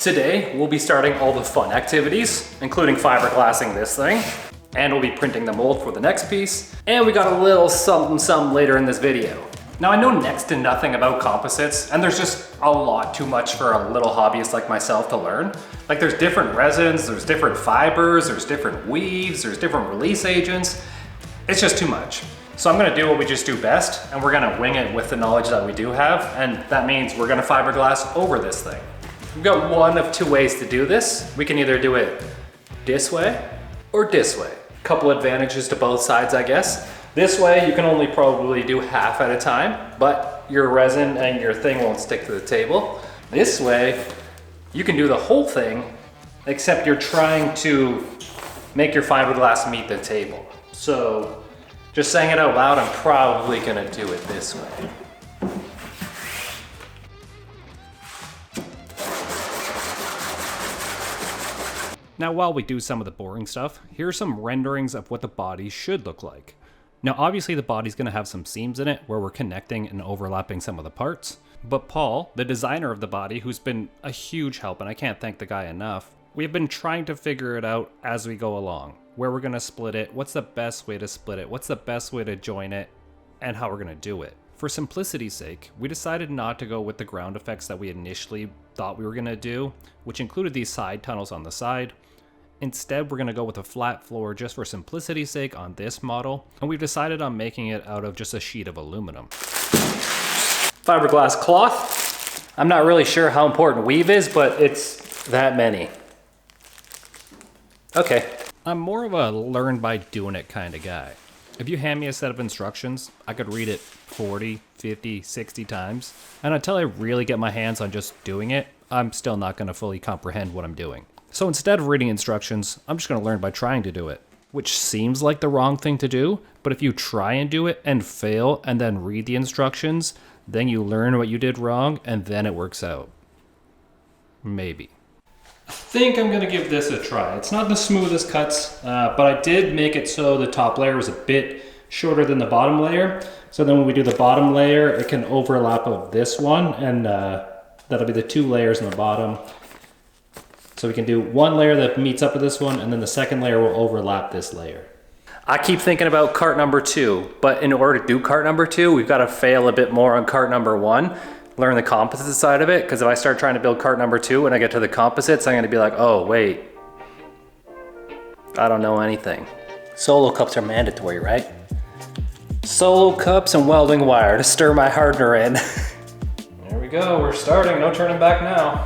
Today, we'll be starting all the fun activities, including fiberglassing this thing, and we'll be printing the mold for the next piece, and we got a little something later in this video. Now I know next to nothing about composites, and there's just a lot too much for a little hobbyist like myself to learn. Like there's different resins, there's different fibers, there's different weaves, there's different release agents. It's just too much. So I'm gonna do what we just do best, and we're gonna wing it with the knowledge that we do have, and that means we're gonna fiberglass over this thing. We've got one of two ways to do this. We can either do it this way or this way. Couple advantages to both sides, I guess. This way, you can only probably do half at a time, but your resin and your thing won't stick to the table. This way, you can do the whole thing, except you're trying to make your fiberglass meet the table. So, just saying it out loud, I'm probably gonna do it this way. Now, while we do some of the boring stuff, here are some renderings of what the body should look like. Now, obviously the body's gonna have some seams in it where we're connecting and overlapping some of the parts, but Paul, the designer of the body, who's been a huge help, and I can't thank the guy enough, we've been trying to figure it out as we go along. Where we're gonna split it, what's the best way to split it, what's the best way to join it, and how we're gonna do it. For simplicity's sake, we decided not to go with the ground effects that we initially thought we were gonna do, which included these side tunnels on the side. Instead, we're gonna go with a flat floor just for simplicity's sake on this model, and we've decided on making it out of just a sheet of aluminum. Fiberglass cloth. I'm not really sure how important weave is, but it's that many. Okay. I'm more of a learn by doing it kind of guy. If you hand me a set of instructions, I could read it 40, 50, 60 times, and until I really get my hands on just doing it, I'm still not gonna fully comprehend what I'm doing. So instead of reading instructions, I'm just gonna learn by trying to do it, which seems like the wrong thing to do, but if you try and do it and fail and then read the instructions, then you learn what you did wrong and then it works out. Maybe. I think I'm gonna give this a try. It's not the smoothest cuts, but I did make it so the top layer was a bit shorter than the bottom layer. So then when we do the bottom layer, it can overlap of this one, and that'll be the two layers in the bottom. So we can do one layer that meets up with this one, and then the second layer will overlap this layer. I keep thinking about cart number 2, but in order to do cart number 2, we've got to fail a bit more on cart number 1, learn the composite side of it, because if I start trying to build cart number 2 when I get to the composites, I'm going to be like, oh wait, I don't know anything. Solo cups are mandatory, right? Solo cups and welding wire to stir my hardener in. There we go, we're starting, no turning back now.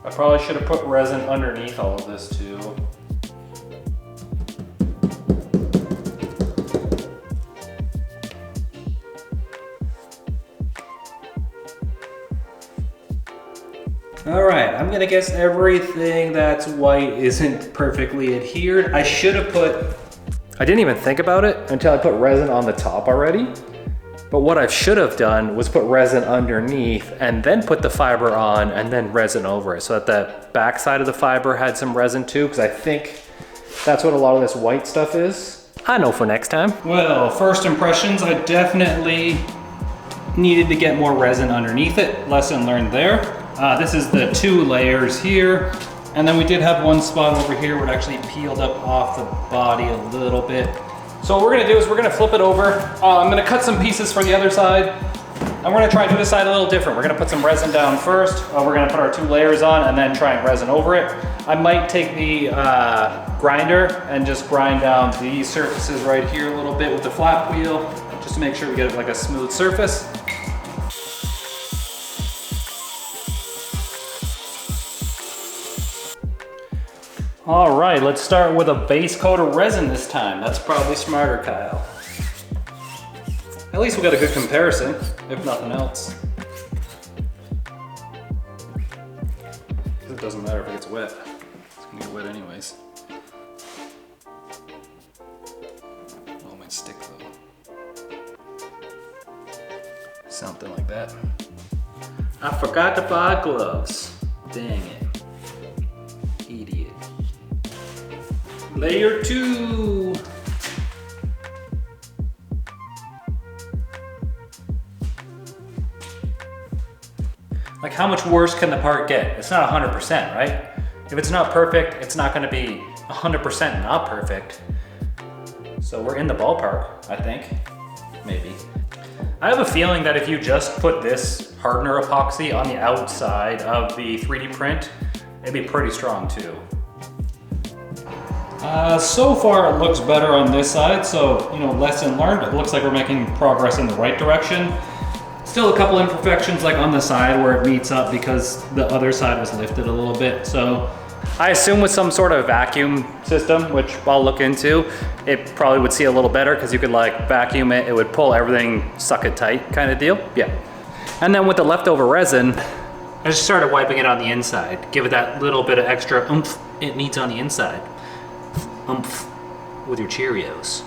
I probably should have put resin underneath all of this too. All right, I'm gonna guess everything that's white isn't perfectly adhered. I didn't even think about it until I put resin on the top already. But what I should have done was put resin underneath and then put the fiber on and then resin over it so that the back side of the fiber had some resin too, because I think that's what a lot of this white stuff is. I know for next time. Well, first impressions, I definitely needed to get more resin underneath it. Lesson learned there. This is the 2 layers here. And then we did have one spot over here where it actually peeled up off the body a little bit. So what we're gonna do is we're gonna flip it over. I'm gonna cut some pieces for the other side. And we're gonna try and do this side a little different. We're gonna put some resin down first. We're gonna put our 2 layers on and then try and resin over it. I might take the grinder and just grind down these surfaces right here a little bit with the flap wheel, just to make sure we get like a smooth surface. All right, let's start with a base coat of resin this time. That's probably smarter, Kyle. At least we got a good comparison, if nothing else. It doesn't matter if it gets wet. It's gonna get wet anyways. Oh, it might stick though. Something like that. I forgot to buy gloves. Dang it. Idiot. Layer 2. Like how much worse can the part get? It's not 100%, right? If it's not perfect, it's not gonna be 100% not perfect. So we're in the ballpark, I think, maybe. I have a feeling that if you just put this hardener epoxy on the outside of the 3D print, it'd be pretty strong too. So far it looks better on this side, so lesson learned. It looks like we're making progress in the right direction. Still a couple imperfections like on the side where it meets up because the other side was lifted a little bit. So I assume with some sort of vacuum system, which I'll look into, it probably would see a little better because you could like vacuum it, it would pull everything, suck it tight kind of deal. Yeah. And then with the leftover resin, I just started wiping it on the inside. Give it that little bit of extra oomph it needs on the inside. Oomph with your Cheerios.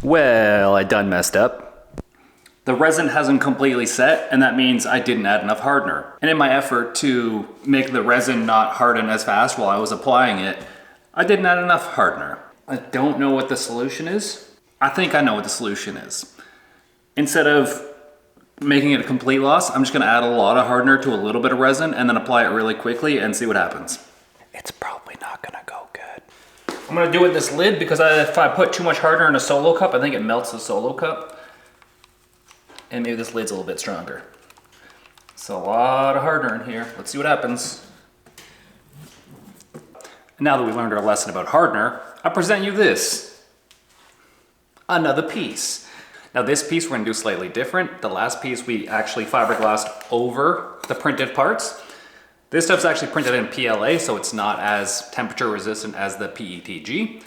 Well, I done messed up. The resin hasn't completely set, and that means I didn't add enough hardener. And in my effort to make the resin not harden as fast while I was applying it, I didn't add enough hardener. I don't know what the solution is. I think I know what the solution is. Instead of making it a complete loss, I'm just gonna add a lot of hardener to a little bit of resin and then apply it really quickly and see what happens. It's probably not gonna go good. I'm gonna do it with this lid because if I put too much hardener in a solo cup, I think it melts the solo cup. And maybe this lid's a little bit stronger. So a lot of hardener in here. Let's see what happens. Now that we've learned our lesson about hardener, I present you this. Another piece. Now this piece we're gonna do slightly different. The last piece we actually fiberglassed over the printed parts. This stuff's actually printed in PLA, so it's not as temperature resistant as the PETG.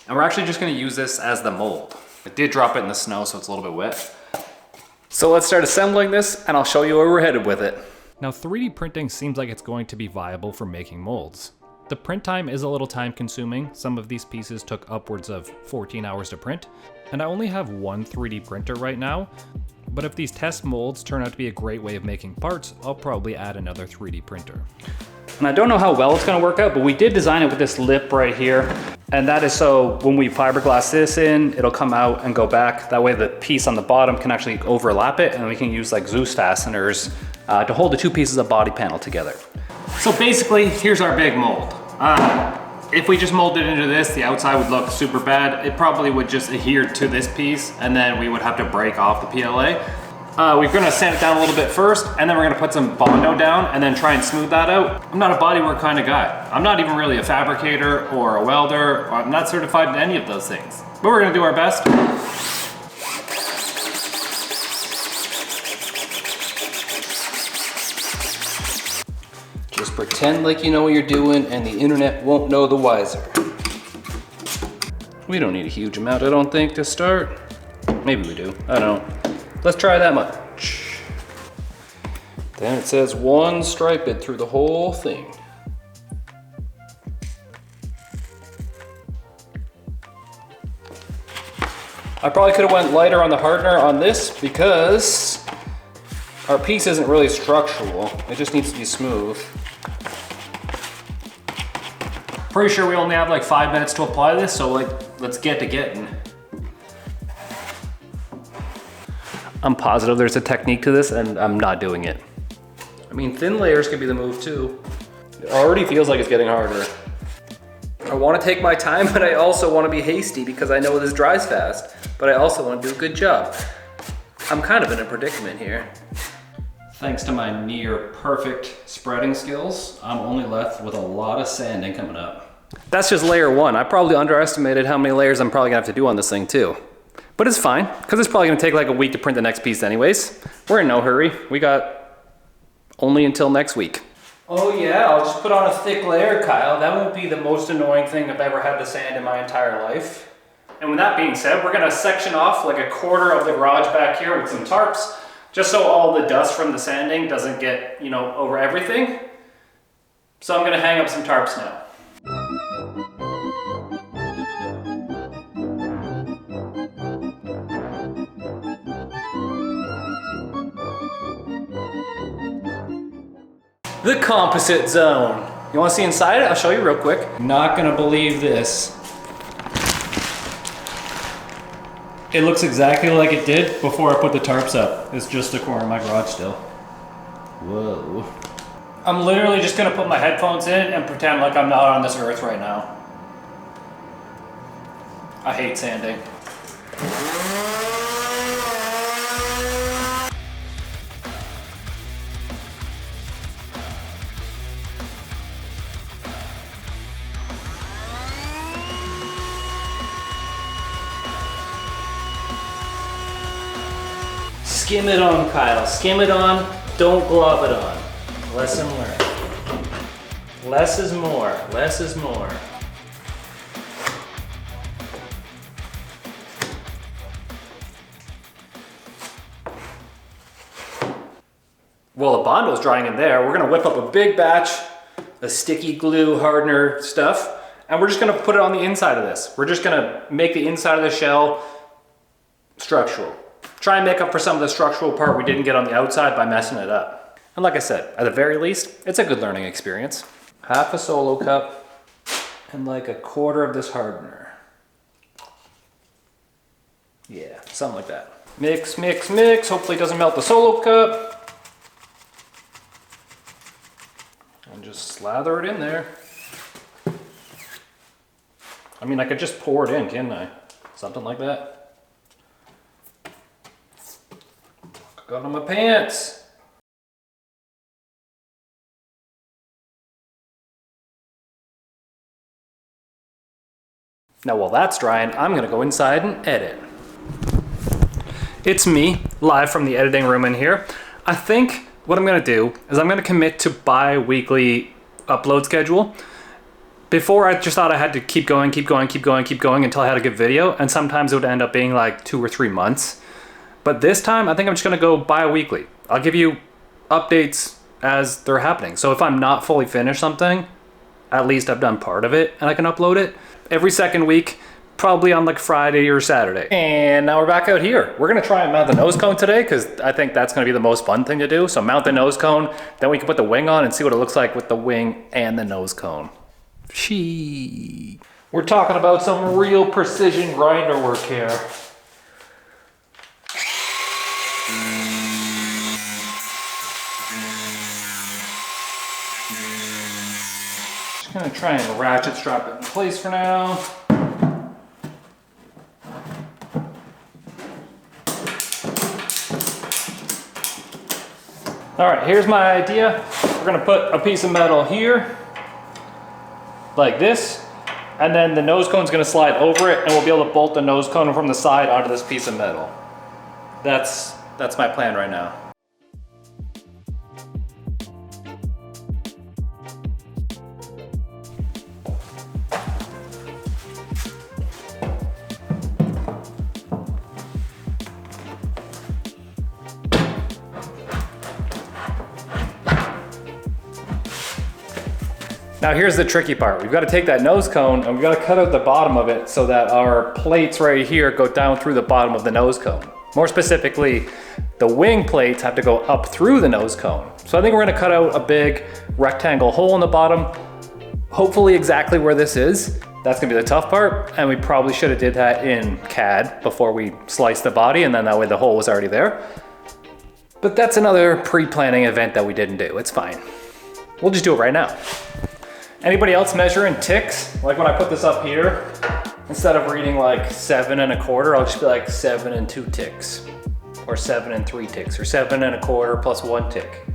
And we're actually just gonna use this as the mold. I did drop it in the snow, so it's a little bit wet. So let's start assembling this and I'll show you where we're headed with it. Now 3D printing seems like it's going to be viable for making molds. The print time is a little time consuming. Some of these pieces took upwards of 14 hours to print. And I only have one 3D printer right now. But if these test molds turn out to be a great way of making parts, I'll probably add another 3D printer. And I don't know how well it's gonna work out, but we did design it with this lip right here. And that is so when we fiberglass this in, it'll come out and go back. That way the piece on the bottom can actually overlap it and we can use like Zeus fasteners to hold the two pieces of body panel together. So basically, here's our big mold. If we just molded into this, the outside would look super bad. It probably would just adhere to this piece and then we would have to break off the PLA. We're gonna sand it down a little bit first and then we're gonna put some Bondo down and then try and smooth that out. I'm not a bodywork kind of guy. I'm not even really a fabricator or a welder. Or I'm not certified in any of those things, but we're gonna do our best. Just pretend like you know what you're doing and the internet won't know the wiser. We don't need a huge amount, I don't think, to start. Maybe we do, I don't know. Let's try that much. Then it says one striped through the whole thing. I probably could have went lighter on the hardener on this because our piece isn't really structural. It just needs to be smooth. Pretty sure we only have like 5 minutes to apply this, so let's get to getting. I'm positive there's a technique to this and I'm not doing it. I mean, thin layers could be the move too. It already feels like it's getting harder. I want to take my time, but I also want to be hasty because I know this dries fast, but I also want to do a good job. I'm kind of in a predicament here. Thanks to my near perfect spreading skills, I'm only left with a lot of sanding coming up. That's just layer one. I probably underestimated how many layers I'm probably gonna have to do on this thing too. But it's fine, because it's probably gonna take like a week to print the next piece anyways. We're in no hurry. We got only until next week. Oh yeah, I'll just put on a thick layer, Kyle. That won't be the most annoying thing I've ever had to sand in my entire life. And with that being said, we're gonna section off like a quarter of the garage back here with some tarps, just so all the dust from the sanding doesn't get, over everything. So I'm gonna hang up some tarps now. The composite zone. You wanna see inside it? I'll show you real quick. Not gonna believe this. It looks exactly like it did before I put the tarps up. It's just a corner of my garage still. Whoa. I'm literally just gonna put my headphones in and pretend like I'm not on this earth right now. I hate sanding. Skim it on, Kyle. Skim it on. Don't glob it on. Lesson learned. Less is more. Less is more. Well, the Bondo's drying in there. We're gonna whip up a big batch of sticky glue hardener stuff, and we're just gonna put it on the inside of this. We're just gonna make the inside of the shell structural. Try and make up for some of the structural part we didn't get on the outside by messing it up. And like I said, at the very least, it's a good learning experience. Half a solo cup and like a quarter of this hardener. Yeah, something like that. Mix, mix, mix. Hopefully it doesn't melt the solo cup. And just slather it in there. I mean, I could just pour it in, couldn't I? Something like that. Got on my pants. Now while that's drying, I'm gonna go inside and edit. It's me, live from the editing room in here. I think what I'm gonna do is I'm gonna commit to bi-weekly upload schedule. Before I just thought I had to keep going until I had a good video, and sometimes it would end up being like 2 or 3 months. But this time, I think I'm just gonna go bi-weekly. I'll give you updates as they're happening. So if I'm not fully finished something, at least I've done part of it and I can upload it. Every second week, probably on like Friday or Saturday. And now we're back out here. We're gonna try and mount the nose cone today because I think that's gonna be the most fun thing to do. So mount the nose cone, then we can put the wing on and see what it looks like with the wing and the nose cone. We're talking about some real precision grinder work here. Just gonna try and ratchet strap it in place for now. All right, here's my idea. We're gonna put a piece of metal here, like this, and then the nose cone's gonna slide over it, and we'll be able to bolt the nose cone from the side onto this piece of metal. That's my plan right now. Now here's the tricky part. We've got to take that nose cone and we've got to cut out the bottom of it so that our plates right here go down through the bottom of the nose cone. More specifically, the wing plates have to go up through the nose cone. So I think we're gonna cut out a big rectangle hole in the bottom, hopefully exactly where this is. That's gonna be the tough part, and we probably should have did that in CAD before we sliced the body, and then that way the hole was already there. But that's another pre-planning event that we didn't do. It's fine. We'll just do it right now. Anybody else measure in ticks? Like when I put this up here, instead of reading like 7 1/4, I'll just be like 7 2 ticks, or 7 3 ticks, or 7 1/4 plus 1 tick.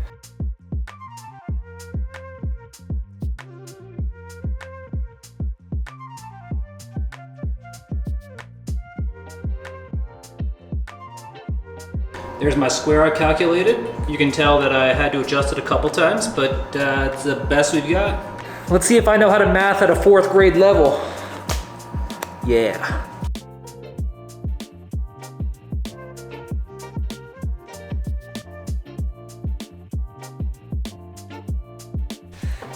There's my square I calculated. You can tell that I had to adjust it a couple times, but it's the best we've got. Let's see if I know how to math at a 4th grade level. Yeah.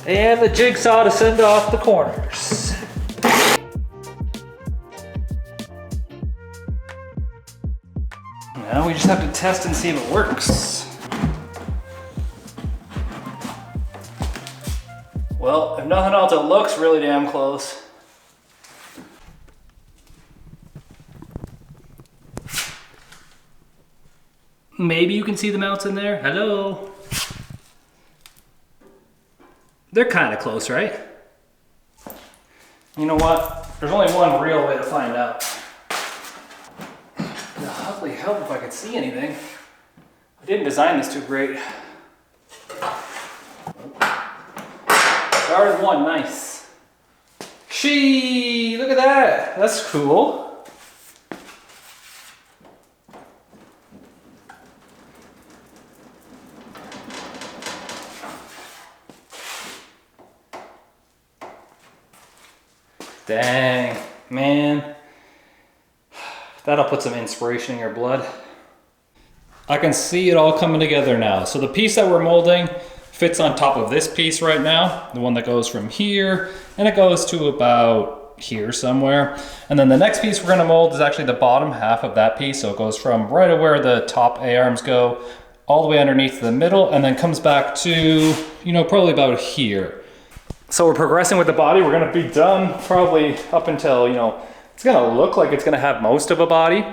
And the jigsaw to send off the corners. Now we just have to test and see if it works. Well, if nothing else, it looks really damn close. Maybe you can see the mounts in there. Hello. They're kind of close, right? You know what? There's only one real way to find out. It'd hopefully help if I could see anything. I didn't design this too great. Started one, nice. Shee, look at that. That's cool. Dang, man. That'll put some inspiration in your blood. I can see it all coming together now. So the piece that we're molding fits on top of this piece right now, the one that goes from here, and it goes to about here somewhere. And then the next piece we're gonna mold is actually the bottom half of that piece. So it goes from right where the top A-arms go, all the way underneath the middle, and then comes back to, you know, probably about here. So we're progressing with the body. We're gonna be done probably up until, you know, it's gonna look like it's gonna have most of a body.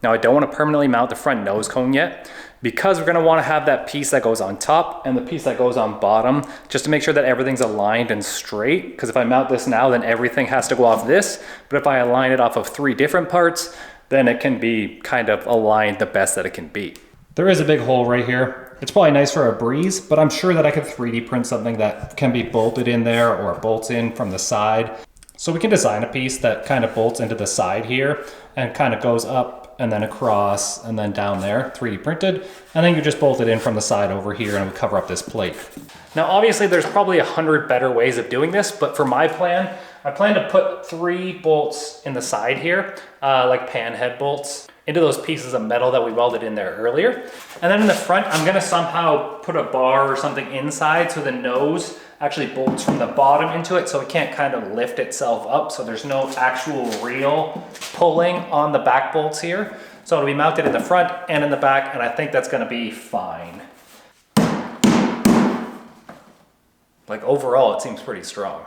Now I don't wanna permanently mount the front nose cone yet because we're gonna wanna have that piece that goes on top and the piece that goes on bottom just to make sure that everything's aligned and straight. Because if I mount this now, then everything has to go off this. But if I align it off of 3 different parts, then it can be kind of aligned the best that it can be. There is a big hole right here. It's probably nice for a breeze, but I'm sure that I could 3D print something that can be bolted in there or bolts in from the side. So we can design a piece that kind of bolts into the side here and kind of goes up and then across and then down there, 3D printed. And then you just bolt it in from the side over here and we cover up this plate. Now, obviously there's probably 100 better ways of doing this, but for my plan, I plan to put 3 bolts in the side here, like pan head bolts, into those pieces of metal that we welded in there earlier. And then in the front, I'm gonna somehow put a bar or something inside so the nose actually bolts from the bottom into it so it can't kind of lift itself up, so there's no actual real pulling on the back bolts here. So it'll be mounted in the front and in the back, and I think that's gonna be fine. Like overall, it seems pretty strong.